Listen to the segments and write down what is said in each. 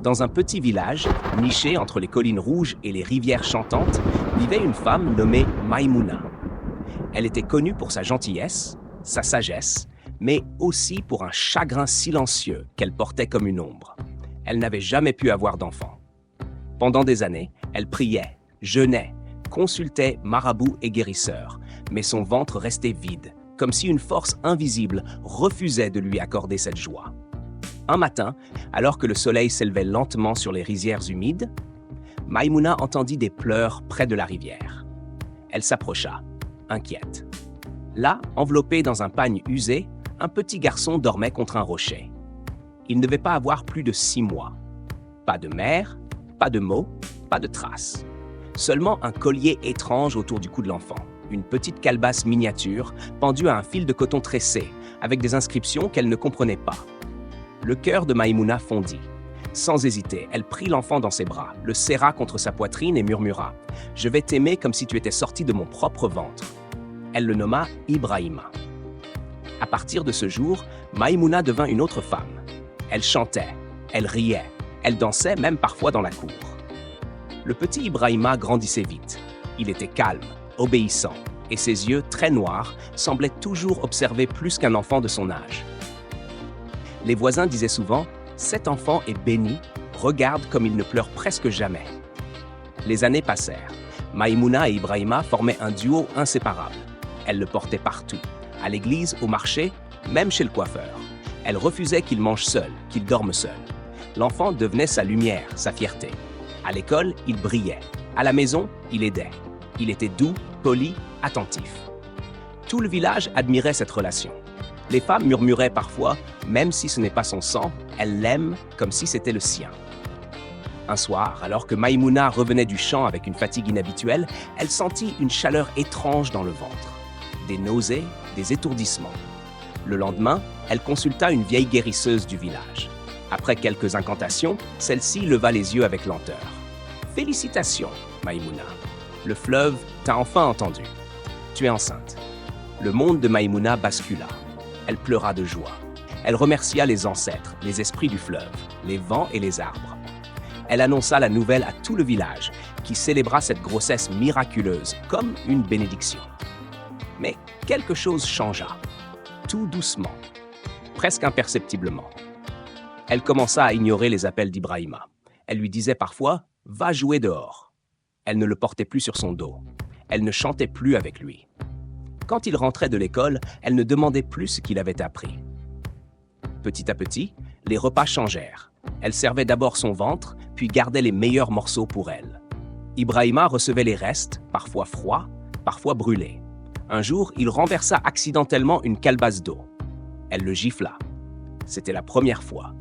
Dans un petit village, niché entre les collines rouges et les rivières chantantes, vivait une femme nommée Maïmouna. Elle était connue pour sa gentillesse, sa sagesse, mais aussi pour un chagrin silencieux qu'elle portait comme une ombre. Elle n'avait jamais pu avoir d'enfant. Pendant des années, elle priait, jeûnait, consultait marabouts et guérisseurs, mais son ventre restait vide, comme si une force invisible refusait de lui accorder cette joie. Un matin, alors que le soleil s'élevait lentement sur les rizières humides, Maïmouna entendit des pleurs près de la rivière. Elle s'approcha, inquiète. Là, enveloppé dans un pagne usé, un petit garçon dormait contre un rocher. Il ne devait pas avoir plus de 6 mois. Pas de mère, pas de mots, pas de traces. Seulement un collier étrange autour du cou de l'enfant, une petite calebasse miniature pendue à un fil de coton tressé, avec des inscriptions qu'elle ne comprenait pas. Le cœur de Maïmouna fondit. Sans hésiter, elle prit l'enfant dans ses bras, le serra contre sa poitrine et murmura « Je vais t'aimer comme si tu étais sorti de mon propre ventre ». Elle le nomma Ibrahima. À partir de ce jour, Maïmouna devint une autre femme. Elle chantait, elle riait, elle dansait même parfois dans la cour. Le petit Ibrahima grandissait vite. Il était calme, obéissant, et ses yeux, très noirs, semblaient toujours observer plus qu'un enfant de son âge. Les voisins disaient souvent « Cet enfant est béni, regarde comme il ne pleure presque jamais ». Les années passèrent. Maïmouna et Ibrahima formaient un duo inséparable. Elle le portait partout, à l'église, au marché, même chez le coiffeur. Elle refusait qu'il mange seul, qu'il dorme seul. L'enfant devenait sa lumière, sa fierté. À l'école, il brillait. À la maison, il aidait. Il était doux, poli, attentif. Tout le village admirait cette relation. Les femmes murmuraient parfois, même si ce n'est pas son sang, elles l'aiment comme si c'était le sien. Un soir, alors que Maïmouna revenait du champ avec une fatigue inhabituelle, elle sentit une chaleur étrange dans le ventre. Des nausées, des étourdissements. Le lendemain, elle consulta une vieille guérisseuse du village. Après quelques incantations, celle-ci leva les yeux avec lenteur. « Félicitations, Maïmouna. Le fleuve t'a enfin entendu. Tu es enceinte. » Le monde de Maïmouna bascula. Elle pleura de joie. Elle remercia les ancêtres, les esprits du fleuve, les vents et les arbres. Elle annonça la nouvelle à tout le village, qui célébra cette grossesse miraculeuse comme une bénédiction. Mais quelque chose changea, tout doucement, presque imperceptiblement. Elle commença à ignorer les appels d'Ibrahima. Elle lui disait parfois « Va jouer dehors ». Elle ne le portait plus sur son dos. Elle ne chantait plus avec lui. Quand il rentrait de l'école, elle ne demandait plus ce qu'il avait appris. Petit à petit, les repas changèrent. Elle servait d'abord son ventre, puis gardait les meilleurs morceaux pour elle. Ibrahima recevait les restes, parfois froids, parfois brûlés. Un jour, il renversa accidentellement une calebasse d'eau. Elle le gifla. C'était la première fois.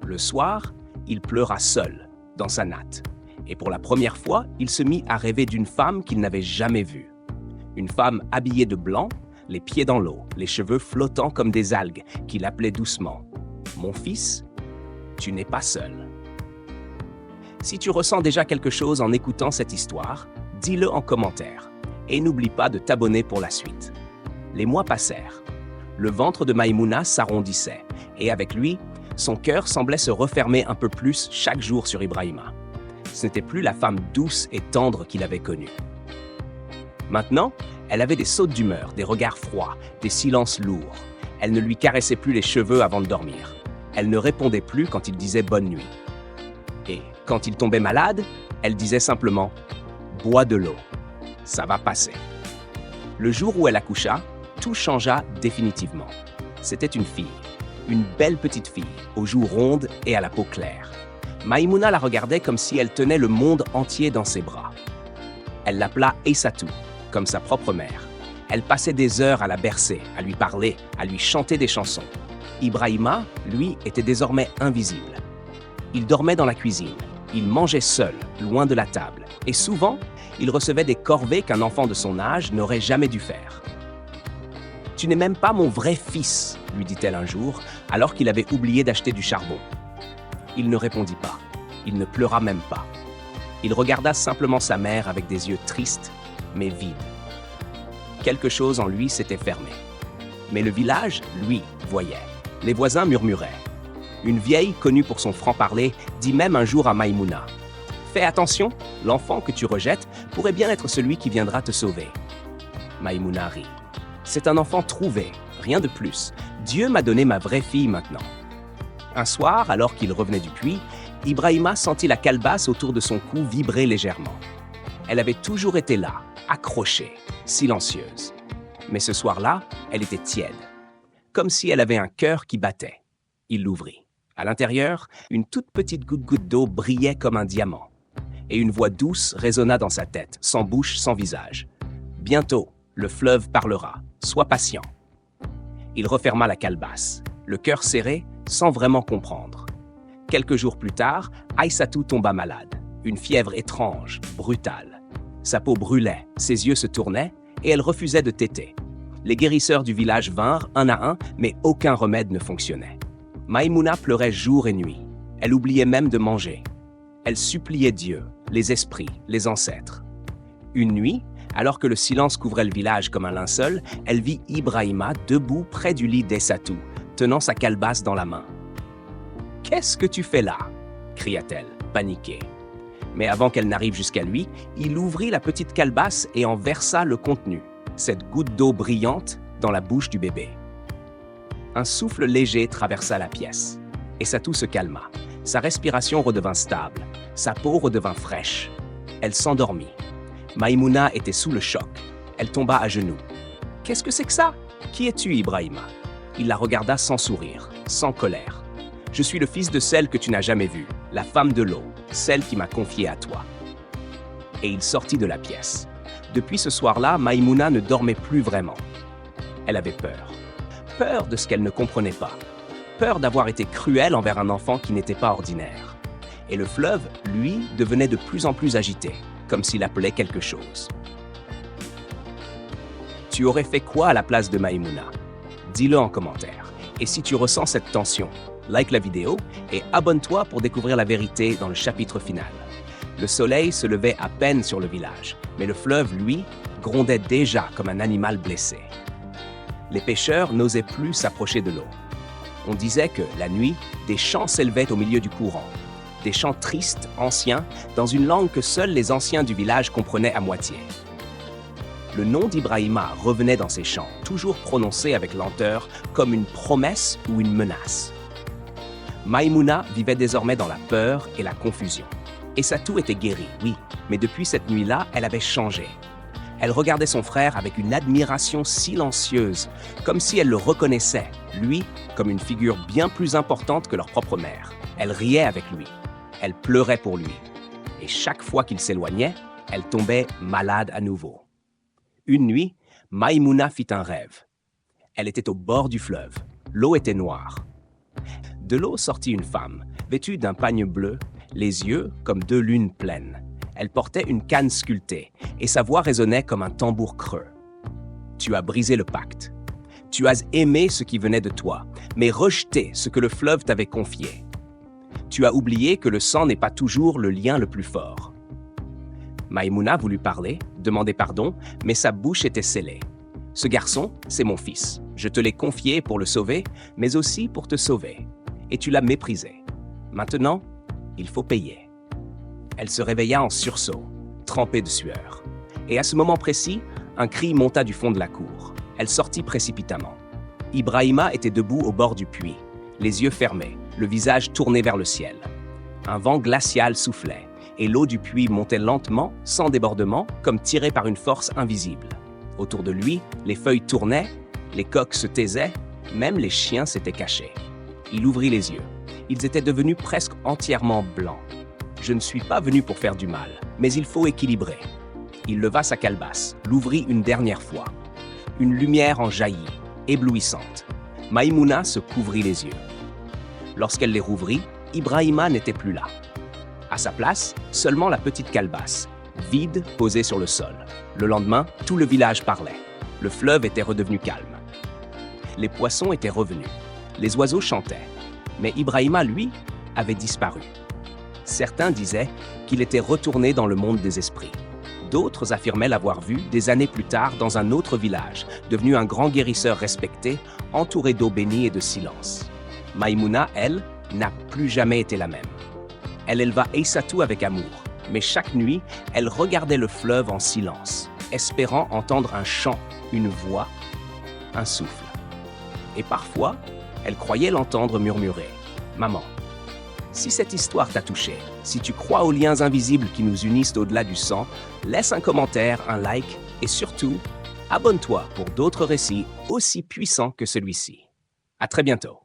Le soir, il pleura seul, dans sa natte. Et pour la première fois, il se mit à rêver d'une femme qu'il n'avait jamais vue. Une femme habillée de blanc, les pieds dans l'eau, les cheveux flottants comme des algues, qui l'appelait doucement. « Mon fils, tu n'es pas seul. » Si tu ressens déjà quelque chose en écoutant cette histoire, dis-le en commentaire. Et n'oublie pas de t'abonner pour la suite. Les mois passèrent. Le ventre de Maïmouna s'arrondissait, et avec lui, son cœur semblait se refermer un peu plus chaque jour sur Ibrahima. Ce n'était plus la femme douce et tendre qu'il avait connue. Maintenant, elle avait des sautes d'humeur, des regards froids, des silences lourds. Elle ne lui caressait plus les cheveux avant de dormir. Elle ne répondait plus quand il disait bonne nuit. Et quand il tombait malade, elle disait simplement « Bois de l'eau, ça va passer ». Le jour où elle accoucha, tout changea définitivement. C'était une fille, une belle petite fille, aux joues rondes et à la peau claire. Maïmouna la regardait comme si elle tenait le monde entier dans ses bras. Elle l'appela Aïssatou, comme sa propre mère. Elle passait des heures à la bercer, à lui parler, à lui chanter des chansons. Ibrahima, lui, était désormais invisible. Il dormait dans la cuisine, il mangeait seul, loin de la table, et souvent, il recevait des corvées qu'un enfant de son âge n'aurait jamais dû faire. « Tu n'es même pas mon vrai fils », lui dit-elle un jour, alors qu'il avait oublié d'acheter du charbon. Il ne répondit pas, il ne pleura même pas. Il regarda simplement sa mère avec des yeux tristes, mais vides. Quelque chose en lui s'était fermé. Mais le village, lui, voyait. Les voisins murmuraient. Une vieille connue pour son franc-parler dit même un jour à Maïmouna: Fais attention, l'enfant que tu rejettes pourrait bien être celui qui viendra te sauver. Maïmouna rit. C'est un enfant trouvé, rien de plus. Dieu m'a donné ma vraie fille maintenant. Un soir, alors qu'il revenait du puits, Ibrahima sentit la calebasse autour de son cou vibrer légèrement. Elle avait toujours été là, accrochée, silencieuse. Mais ce soir-là, elle était tiède, comme si elle avait un cœur qui battait. Il l'ouvrit. À l'intérieur, une toute petite goutte d'eau brillait comme un diamant. Et une voix douce résonna dans sa tête, sans bouche, sans visage. « Bientôt, le fleuve parlera. Sois patient. » Il referma la calebasse, le cœur serré, sans vraiment comprendre. Quelques jours plus tard, Aïssatou tomba malade. Une fièvre étrange, brutale. Sa peau brûlait, ses yeux se tournaient, et elle refusait de téter. Les guérisseurs du village vinrent un à un, mais aucun remède ne fonctionnait. Maïmouna pleurait jour et nuit. Elle oubliait même de manger. Elle suppliait Dieu, les esprits, les ancêtres. Une nuit, alors que le silence couvrait le village comme un linceul, elle vit Ibrahima debout près du lit d'Aïssatou, tenant sa calebasse dans la main. « Qu'est-ce que tu fais là » cria-t-elle, paniquée. Mais avant qu'elle n'arrive jusqu'à lui, il ouvrit la petite calebasse et en versa le contenu, cette goutte d'eau brillante, dans la bouche du bébé. Un souffle léger traversa la pièce. Aïssatou se calma. Sa respiration redevint stable. Sa peau redevint fraîche. Elle s'endormit. Maïmouna était sous le choc. Elle tomba à genoux. « Qu'est-ce que c'est que ça ? Qui es-tu, Ibrahima » Il la regarda sans sourire, sans colère. « Je suis le fils de celle que tu n'as jamais vue, la femme de l'eau, celle qui m'a confié à toi. » Et il sortit de la pièce. Depuis ce soir-là, Maïmouna ne dormait plus vraiment. Elle avait peur. Peur de ce qu'elle ne comprenait pas. Peur d'avoir été cruelle envers un enfant qui n'était pas ordinaire. Et le fleuve, lui, devenait de plus en plus agité, comme s'il appelait quelque chose. Tu aurais fait quoi à la place de Maïmouna? Dis-le en commentaire. Et si tu ressens cette tension, like la vidéo et abonne-toi pour découvrir la vérité dans le chapitre final. Le soleil se levait à peine sur le village, mais le fleuve, lui, grondait déjà comme un animal blessé. Les pêcheurs n'osaient plus s'approcher de l'eau. On disait que, la nuit, des chants s'élevaient au milieu du courant. Des chants tristes, anciens, dans une langue que seuls les anciens du village comprenaient à moitié. Le nom d'Ibrahima revenait dans ces chants, toujours prononcé avec lenteur, comme une promesse ou une menace. Maïmouna vivait désormais dans la peur et la confusion. Aïssatou était guérie, oui, mais depuis cette nuit-là, elle avait changé. Elle regardait son frère avec une admiration silencieuse, comme si elle le reconnaissait, lui, comme une figure bien plus importante que leur propre mère. Elle riait avec lui. Elle pleurait pour lui. Et chaque fois qu'il s'éloignait, elle tombait malade à nouveau. Une nuit, Maïmouna fit un rêve. Elle était au bord du fleuve. L'eau était noire. De l'eau sortit une femme, vêtue d'un pagne bleu, les yeux comme deux lunes pleines. Elle portait une canne sculptée et sa voix résonnait comme un tambour creux. « Tu as brisé le pacte. Tu as aimé ce qui venait de toi, mais rejeté ce que le fleuve t'avait confié. Tu as oublié que le sang n'est pas toujours le lien le plus fort. » Maïmouna voulut parler, demander pardon, mais sa bouche était scellée. « Ce garçon, c'est mon fils. Je te l'ai confié pour le sauver, mais aussi pour te sauver. Et tu l'as méprisé. Maintenant, il faut payer. » Elle se réveilla en sursaut, trempée de sueur. Et à ce moment précis, un cri monta du fond de la cour. Elle sortit précipitamment. Ibrahima était debout au bord du puits, les yeux fermés, le visage tourné vers le ciel. Un vent glacial soufflait, et l'eau du puits montait lentement, sans débordement, comme tirée par une force invisible. Autour de lui, les feuilles tournaient, les coqs se taisaient, même les chiens s'étaient cachés. Il ouvrit les yeux. Ils étaient devenus presque entièrement blancs. « Je ne suis pas venu pour faire du mal, mais il faut équilibrer. » Il leva sa calebasse, l'ouvrit une dernière fois. Une lumière en jaillit, éblouissante. Maïmouna se couvrit les yeux. Lorsqu'elle les rouvrit, Ibrahima n'était plus là. À sa place, seulement la petite calebasse, vide, posée sur le sol. Le lendemain, tout le village parlait. Le fleuve était redevenu calme. Les poissons étaient revenus. Les oiseaux chantaient. Mais Ibrahima, lui, avait disparu. Certains disaient qu'il était retourné dans le monde des esprits. D'autres affirmaient l'avoir vu des années plus tard dans un autre village, devenu un grand guérisseur respecté, entouré d'eau bénie et de silence. Maïmouna, elle, n'a plus jamais été la même. Elle éleva Aissatou avec amour, mais chaque nuit, elle regardait le fleuve en silence, espérant entendre un chant, une voix, un souffle. Et parfois, elle croyait l'entendre murmurer « Maman ». Si cette histoire t'a touché, si tu crois aux liens invisibles qui nous unissent au-delà du sang, laisse un commentaire, un like et surtout, abonne-toi pour d'autres récits aussi puissants que celui-ci. À très bientôt.